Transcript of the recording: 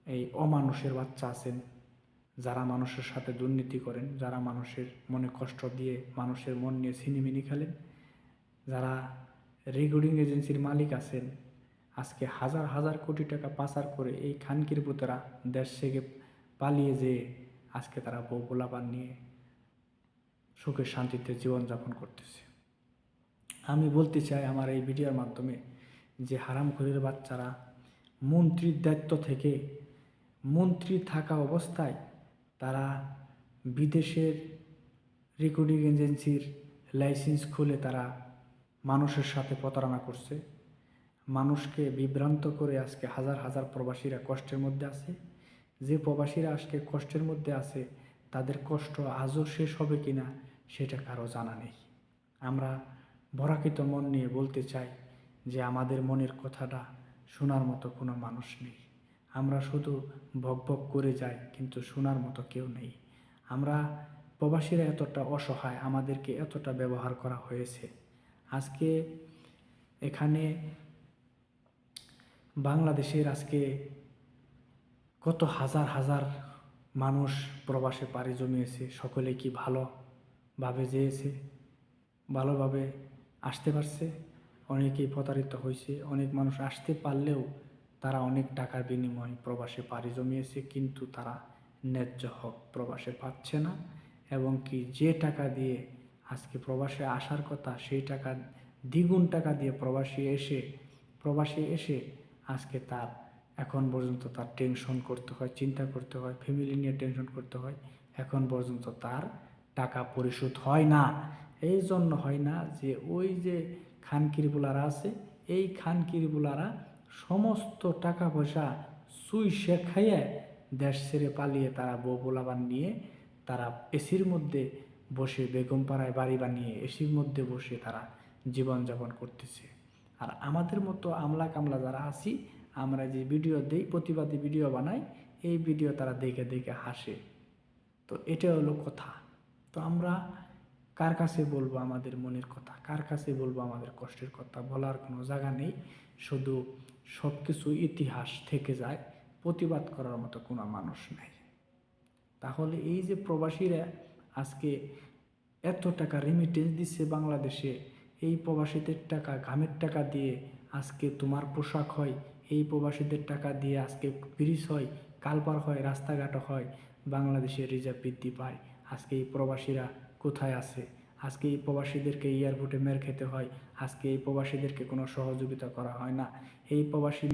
এই অমানুষের বাচ্চা আছেন, যারা মানুষের সাথে দুর্নীতি করেন, যারা মানুষের মনে কষ্ট দিয়ে মানুষের মন নিয়ে ছিনিমিনি খেলেন, যারা রেকর্ডিং এজেন্সির মালিক আছেন, আজকে হাজার হাজার কোটি টাকা পাচার করে এই খানকির পুতেরা দেশ থেকে পালিয়ে যেয়ে আজকে তারা বউ পোলাপান নিয়ে সুখে শান্তিতে জীবনযাপন করতেছে। আমি বলতে চাই আমার এই ভিডিওর মাধ্যমে যে হারামখোরের বাচ্চারা মন্ত্রীর দায়িত্ব থেকে মন্ত্রী থাকা অবস্থায় তারা বিদেশের রেকর্ডিং এজেন্সির লাইসেন্স খুলে তারা মানুষের সাথে প্রতারণা করছে, মানুষকে বিভ্রান্ত করে আজকে হাজার হাজার প্রবাসীরা কষ্টের মধ্যে আছে। যে প্রবাসীরা আজকে কষ্টের মধ্যে আছে তাদের কষ্ট আজও শেষ হবে কিনা সেটা কারো জানা নেই। আমরা ভরাকিত মন নিয়ে বলতে চাই যে আমাদের মনের কথাটা শোনার মতো কোনো মানুষ নেই। আমরা শুধু বকবক করে যাই, কিন্তু শোনার মতো কেউ নেই। আমরা প্রবাসীরা এতটা অসহায়, আমাদেরকে এতটা ব্যবহার করা হয়েছে। আজকে এখানে বাংলাদেশের আজকে কত হাজার হাজার মানুষ প্রবাসে পাড়ি জমিয়েছে, সকলে কি ভালোভাবে যেয়েছে, ভালোভাবে আসতে পারছে? অনেকেই প্রতারিত হয়েছে। অনেক মানুষ আসতে পারলেও তারা অনেক টাকার বিনিময়ে প্রবাসে পাড়ি জমিয়েছে, কিন্তু তারা ন্যায্য হক প্রবাসে পাচ্ছে না। এবং কি যে টাকা দিয়ে আজকে প্রবাসে আসার কথা সেই টাকা দ্বিগুণ টাকা দিয়ে প্রবাসী এসে আজকে তার এখন পর্যন্ত তার টেনশন করতে হয়, চিন্তা করতে হয়, ফ্যামিলি নিয়ে টেনশন করতে হয়। এখন পর্যন্ত তার টাকা পরিশোধ হয় না। এই জন্য হয় না যে ওই যে খানকিরগুলারা আছে, এই খানকিরগুলারা সমস্ত টাকা পয়সা চুইসে খাইয়ে দেশ ছেড়ে পালিয়ে তারা বউ পোলাপান নিয়ে তারা এসির মধ্যে বসে, বেগমপাড়ায় বাড়ি বানিয়ে এসির মধ্যে বসে তারা জীবনযাপন করতেছে। আর আমাদের মতো আমলা কামলা যারা আছি, আমরা যে ভিডিও দেই, প্রতিবাদী ভিডিও বানাই, এই ভিডিও তারা দেখে দেখে হাসে। তো এটা হলো কথা। তো আমরা কার কাছে বলবো আমাদের মনের কথা, কার কাছে বলবো আমাদের কষ্টের কথা? বলার কোনো জায়গা নেই। শুধু সব কিছু ইতিহাস থেকে যায়, প্রতিবাদ করার মতো কোনো মানুষ নেই। তাহলে এই যে প্রবাসীরা আজকে এত টাকা রেমিটেন্স দিচ্ছে বাংলাদেশে, এই প্রবাসীদের টাকা, ঘামের টাকা দিয়ে আজকে তোমার পোশাক হয়, এই প্রবাসীদের টাকা দিয়ে আজকে ব্রিজ হয়, কালপার হয়, রাস্তাঘাট হয়, বাংলাদেশের রিজার্ভ বৃদ্ধি পায়। আজকে এই প্রবাসীরা কোথায় আছে? আজকে এই প্রবাসীদেরকে এয়ারপোর্টে মেরে খেতে হয়, আজকে এই প্রবাসীদেরকে কোনো সহযোগিতা করা হয় না। এই প্রবাসী